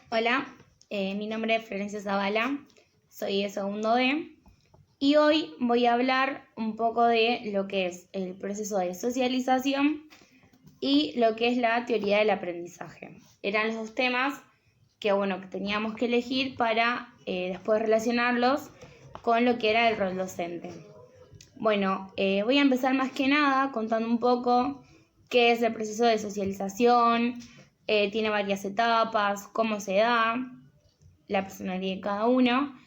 Hola, mi nombre es Florencia Zavala, soy de segundo B y hoy voy a hablar un poco de lo que es el proceso de socialización y lo que es la teoría del aprendizaje. Eran los dos temas que teníamos que elegir para después relacionarlos con lo que era el rol docente. Voy a empezar más que nada contando un poco qué es el proceso de socialización. Tiene varias etapas, cómo se da, la personalidad de cada uno,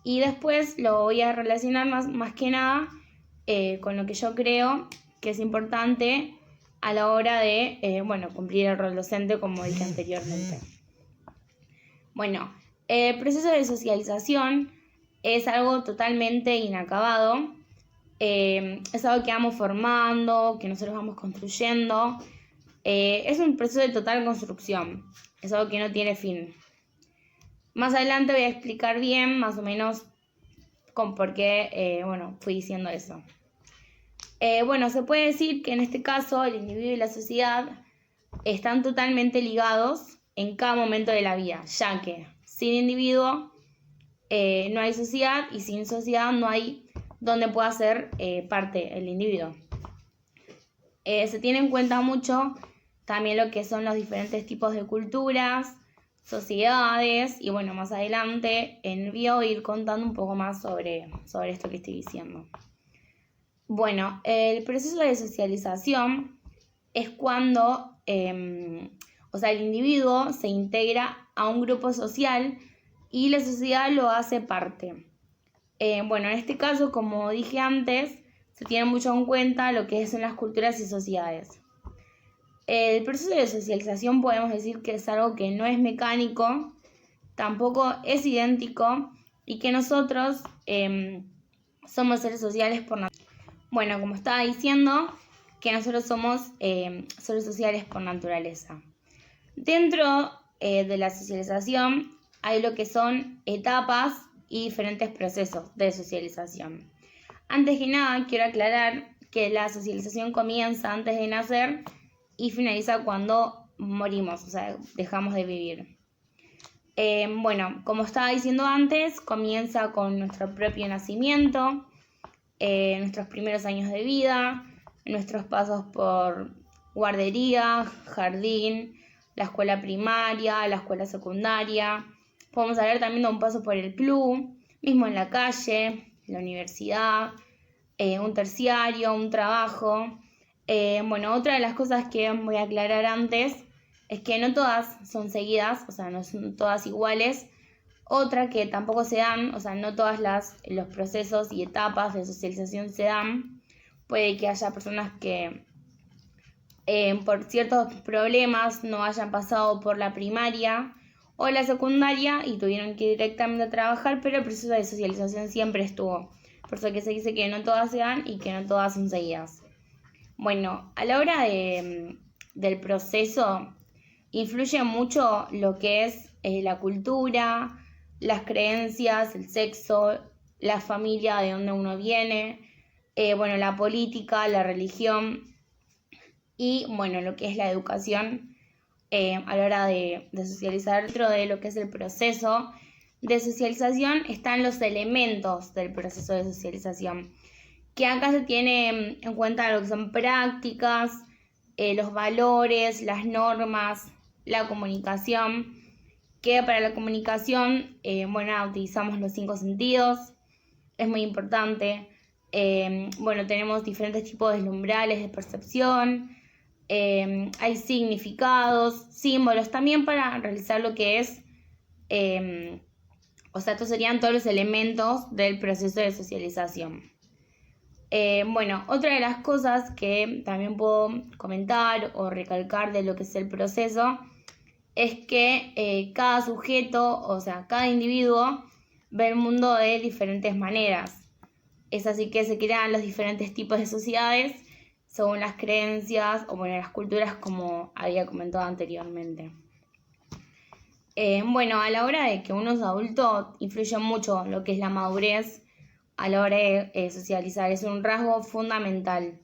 y después lo voy a relacionar más que nada con lo que yo creo que es importante a la hora de cumplir el rol docente, como dije anteriormente. El proceso de socialización es algo totalmente inacabado. Es algo que vamos formando, que nosotros vamos construyendo. Es un proceso de total construcción, es algo que no tiene fin. Más adelante voy a explicar bien, más o menos, con por qué fui diciendo eso. Se puede decir que en este caso el individuo y la sociedad están totalmente ligados en cada momento de la vida, ya que sin individuo no hay sociedad, y sin sociedad no hay donde pueda ser parte el individuo. Se tiene en cuenta mucho también lo que son los diferentes tipos de culturas, sociedades, y más adelante en el video ir contando un poco más sobre esto que estoy diciendo. El proceso de socialización es cuando el individuo se integra a un grupo social y la sociedad lo hace parte. En este caso, como dije antes, se tiene mucho en cuenta lo que son las culturas y sociedades. El proceso de socialización podemos decir que es algo que no es mecánico, tampoco es idéntico, y que nosotros somos seres sociales por naturaleza. Como estaba diciendo, que nosotros somos seres sociales por naturaleza. Dentro de la socialización hay lo que son etapas y diferentes procesos de socialización. Antes que nada, quiero aclarar que la socialización comienza antes de nacer y finaliza cuando morimos, o sea, dejamos de vivir. Como estaba diciendo antes, comienza con nuestro propio nacimiento, nuestros primeros años de vida, nuestros pasos por guardería, jardín, la escuela primaria, la escuela secundaria. Podemos hablar también de un paso por el club, mismo en la calle, la universidad, un terciario, un trabajo. Otra de las cosas que voy a aclarar antes es que no todas son seguidas, o sea, no son todas iguales. Otra que tampoco se dan, o sea, no todas los procesos y etapas de socialización se dan. Puede que haya personas que por ciertos problemas no hayan pasado por la primaria o la secundaria y tuvieron que ir directamente a trabajar, pero el proceso de socialización siempre estuvo. Por eso que se dice que no todas se dan y que no todas son seguidas. A la hora del proceso influye mucho lo que es la cultura, las creencias, el sexo, la familia de donde uno viene, la política, la religión y lo que es la educación a la hora de socializar. Dentro de lo que es el proceso de socialización están los elementos del proceso de socialización, que acá se tiene en cuenta lo que son prácticas, los valores, las normas, la comunicación, que para la comunicación utilizamos los 5 sentidos, es muy importante. Tenemos diferentes tipos de umbrales de percepción, hay significados, símbolos también para realizar lo que es, estos serían todos los elementos del proceso de socialización. Otra de las cosas que también puedo comentar o recalcar de lo que es el proceso es que cada sujeto, o sea, cada individuo ve el mundo de diferentes maneras. Es así que se crean los diferentes tipos de sociedades según las creencias o las culturas, como había comentado anteriormente. A la hora de que uno es adulto, influye mucho lo que es la madurez a la hora de socializar. Es un rasgo fundamental.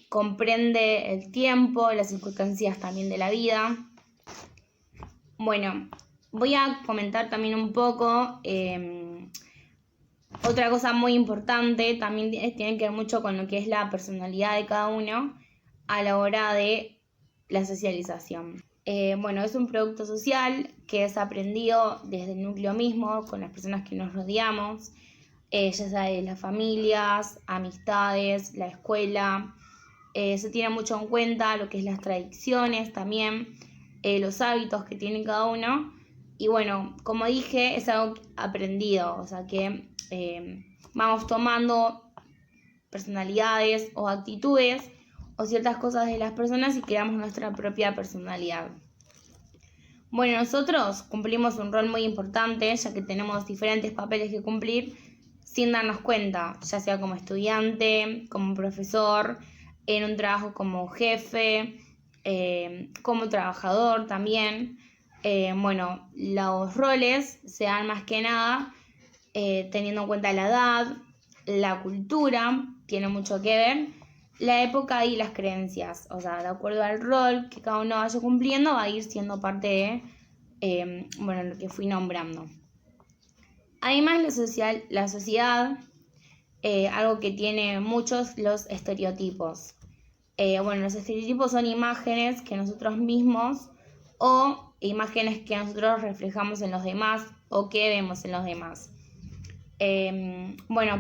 Comprende el tiempo, las circunstancias también de la vida. Bueno, voy a comentar también un poco otra cosa muy importante, también tiene que ver mucho con lo que es la personalidad de cada uno a la hora de la socialización. Bueno, es un producto social que es aprendido desde el núcleo mismo, con las personas que nos rodeamos, ya sea de las familias, amistades, la escuela. Se tiene mucho en cuenta lo que es las tradiciones también, los hábitos que tiene cada uno. Y bueno, como dije, es algo aprendido, o sea que vamos tomando personalidades o actitudes o ciertas cosas de las personas y creamos nuestra propia personalidad. Bueno, nosotros cumplimos un rol muy importante, ya que tenemos diferentes papeles que cumplir sin darnos cuenta, ya sea como estudiante, como profesor, en un trabajo como jefe, como trabajador también. Bueno, los roles se dan más que nada teniendo en cuenta la edad, la cultura, tiene mucho que ver, la época y las creencias. O sea, de acuerdo al rol que cada uno vaya cumpliendo, va a ir siendo parte de lo que fui nombrando. Además, la sociedad, algo que tiene muchos, los estereotipos. Los estereotipos son imágenes que nosotros mismos o imágenes que nosotros reflejamos en los demás o que vemos en los demás.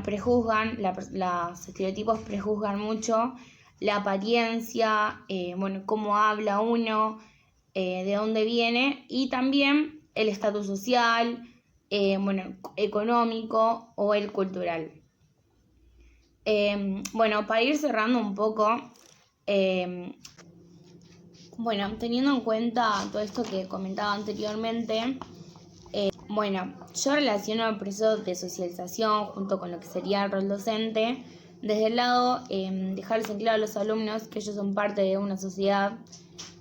Prejuzgan, los estereotipos prejuzgan mucho la apariencia, cómo habla uno, de dónde viene y también el estatus social, económico o el cultural. Para ir cerrando un poco, teniendo en cuenta todo esto que comentaba anteriormente, yo relaciono el proceso de socialización junto con lo que sería el rol docente, desde el lado dejarles en claro a los alumnos que ellos son parte de una sociedad,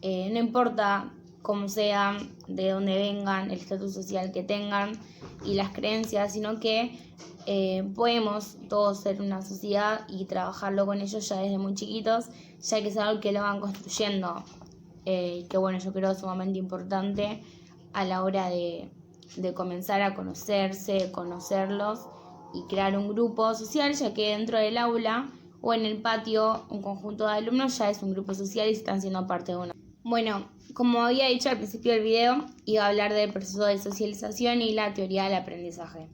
no importa cómo sean, de dónde vengan, el estatus social que tengan y las creencias, sino que podemos todos ser una sociedad y trabajarlo con ellos ya desde muy chiquitos, ya que es algo que lo van construyendo, que yo creo sumamente importante a la hora de comenzar a conocerlos y crear un grupo social, ya que dentro del aula o en el patio un conjunto de alumnos ya es un grupo social y están siendo parte de uno. Bueno, como había dicho al principio del video, iba a hablar del proceso de socialización y la teoría del aprendizaje.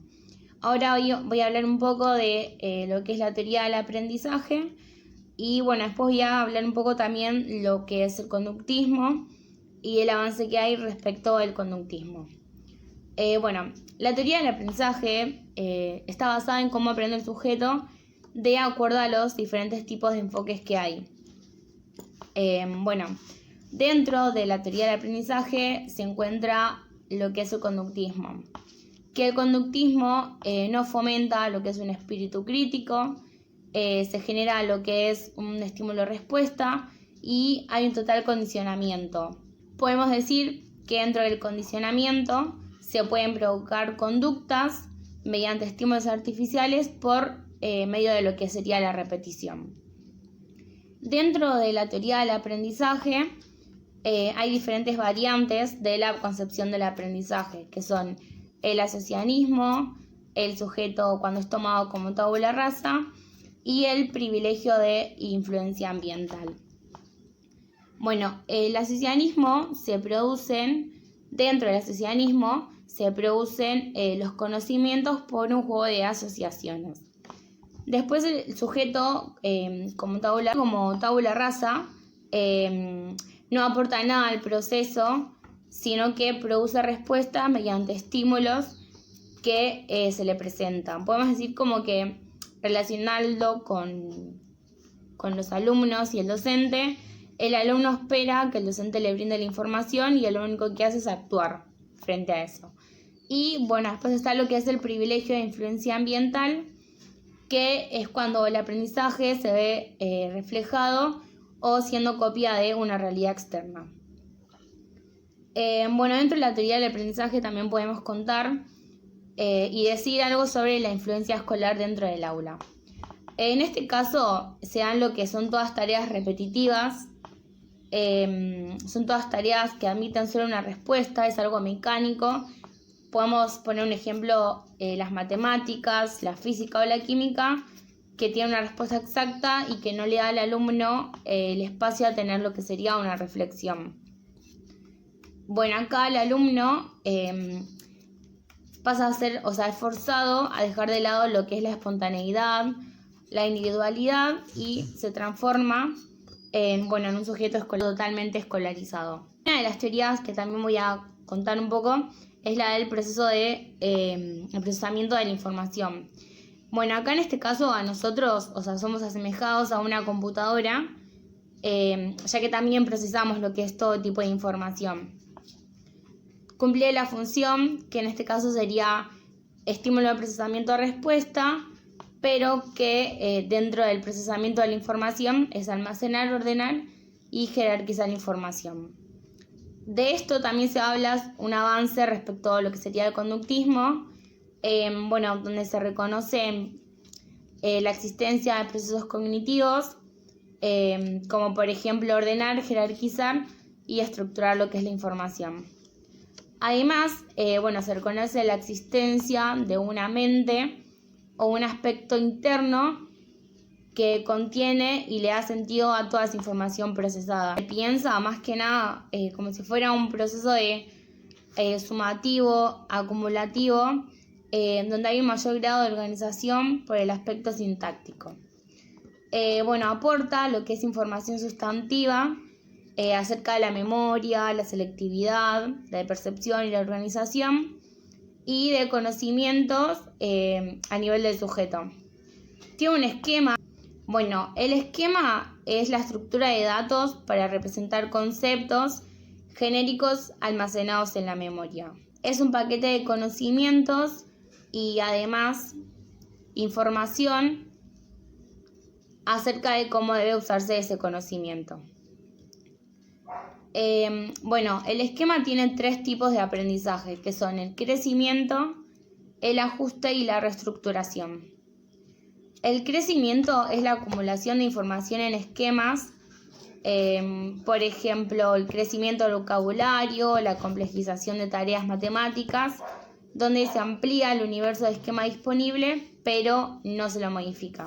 Ahora voy a hablar un poco de lo que es la teoría del aprendizaje y después voy a hablar un poco también lo que es el conductismo y el avance que hay respecto al conductismo. La teoría del aprendizaje está basada en cómo aprende el sujeto de acuerdo a los diferentes tipos de enfoques que hay. Dentro de la teoría del aprendizaje se encuentra lo que es el conductismo, que el conductismo no fomenta lo que es un espíritu crítico, se genera lo que es un estímulo-respuesta y hay un total condicionamiento. Podemos decir que dentro del condicionamiento se pueden provocar conductas mediante estímulos artificiales por medio de lo que sería la repetición. Dentro de la teoría del aprendizaje hay diferentes variantes de la concepción del aprendizaje, que son el asociacionismo, el sujeto cuando es tomado como tabula rasa y el privilegio de influencia ambiental. El asociacionismo dentro del asociacionismo se producen los conocimientos por un juego de asociaciones. Después el sujeto como tabula rasa no aporta nada al proceso, sino que produce respuestas mediante estímulos que se le presentan. Podemos decir como que relacionarlo con los alumnos y el docente, el alumno espera que el docente le brinde la información y lo único que hace es actuar frente a eso. Y después está lo que es el privilegio de influencia ambiental, que es cuando el aprendizaje se ve reflejado o siendo copia de una realidad externa. Dentro de la teoría del aprendizaje también podemos contar y decir algo sobre la influencia escolar dentro del aula. En este caso se dan lo que son todas tareas repetitivas son todas tareas que admiten solo una respuesta, es algo mecánico. Podemos poner un ejemplo, las matemáticas, la física o la química, que tiene una respuesta exacta y que no le da al alumno el espacio a tener lo que sería una reflexión. Bueno, acá el alumno pasa a ser, es forzado a dejar de lado lo que es la espontaneidad, la individualidad, y se transforma en un sujeto totalmente escolarizado. Una de las teorías que también voy a contar un poco es la del proceso de el procesamiento de la información. Bueno, acá en este caso a nosotros, somos asemejados a una computadora, ya que también procesamos lo que es todo tipo de información. Cumple la función, que en este caso sería estímulo de procesamiento-respuesta, pero que dentro del procesamiento de la información es almacenar, ordenar y jerarquizar la información. De esto también se habla un avance respecto a lo que sería el conductismo, donde se reconoce la existencia de procesos cognitivos, como por ejemplo ordenar, jerarquizar y estructurar lo que es la información. Además, se reconoce la existencia de una mente o un aspecto interno que contiene y le da sentido a toda esa información procesada. Se piensa más que nada como si fuera un proceso de sumativo, acumulativo, donde hay un mayor grado de organización por el aspecto sintáctico. Aporta lo que es información sustantiva acerca de la memoria, la selectividad, la percepción y la organización, y de conocimientos a nivel del sujeto. Tiene un esquema. El esquema es la estructura de datos para representar conceptos genéricos almacenados en la memoria. Es un paquete de conocimientos y además información acerca de cómo debe usarse ese conocimiento. El esquema tiene 3 tipos de aprendizaje, que son el crecimiento, el ajuste y la reestructuración. El crecimiento es la acumulación de información en esquemas, por ejemplo, el crecimiento del vocabulario, la complejización de tareas matemáticas, donde se amplía el universo de esquema disponible, pero no se lo modifica.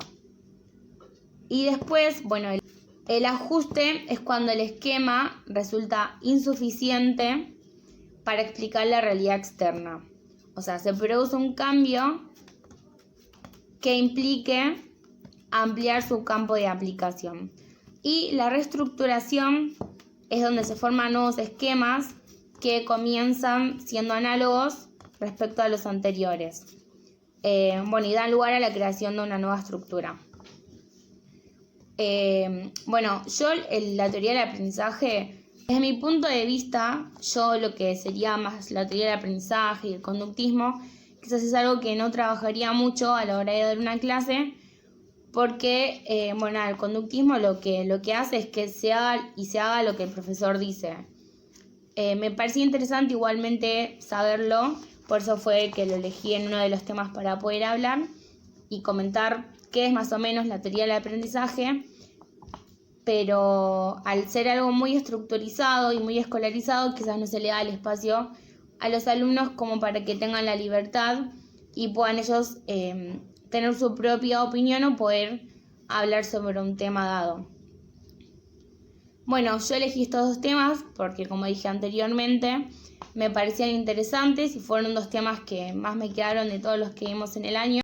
Y después, el ajuste es cuando el esquema resulta insuficiente para explicar la realidad externa. Se produce un cambio que implique ampliar su campo de aplicación. Y la reestructuración es donde se forman nuevos esquemas que comienzan siendo análogos respecto a los anteriores. Y dan lugar a la creación de una nueva estructura. La teoría del aprendizaje, desde mi punto de vista, lo que sería más la teoría del aprendizaje y el conductismo, quizás es algo que no trabajaría mucho a la hora de dar una clase, porque el conductismo lo que hace es que se haga lo que el profesor dice. Me parecía interesante igualmente saberlo, por eso fue que lo elegí en uno de los temas para poder hablar y comentar qué es más o menos la teoría del aprendizaje, pero al ser algo muy estructurizado y muy escolarizado, quizás no se le da el espacio a los alumnos como para que tengan la libertad y puedan ellos tener su propia opinión o poder hablar sobre un tema dado. Yo elegí estos 2 temas porque, como dije anteriormente, me parecían interesantes y fueron 2 temas que más me quedaron de todos los que vimos en el año.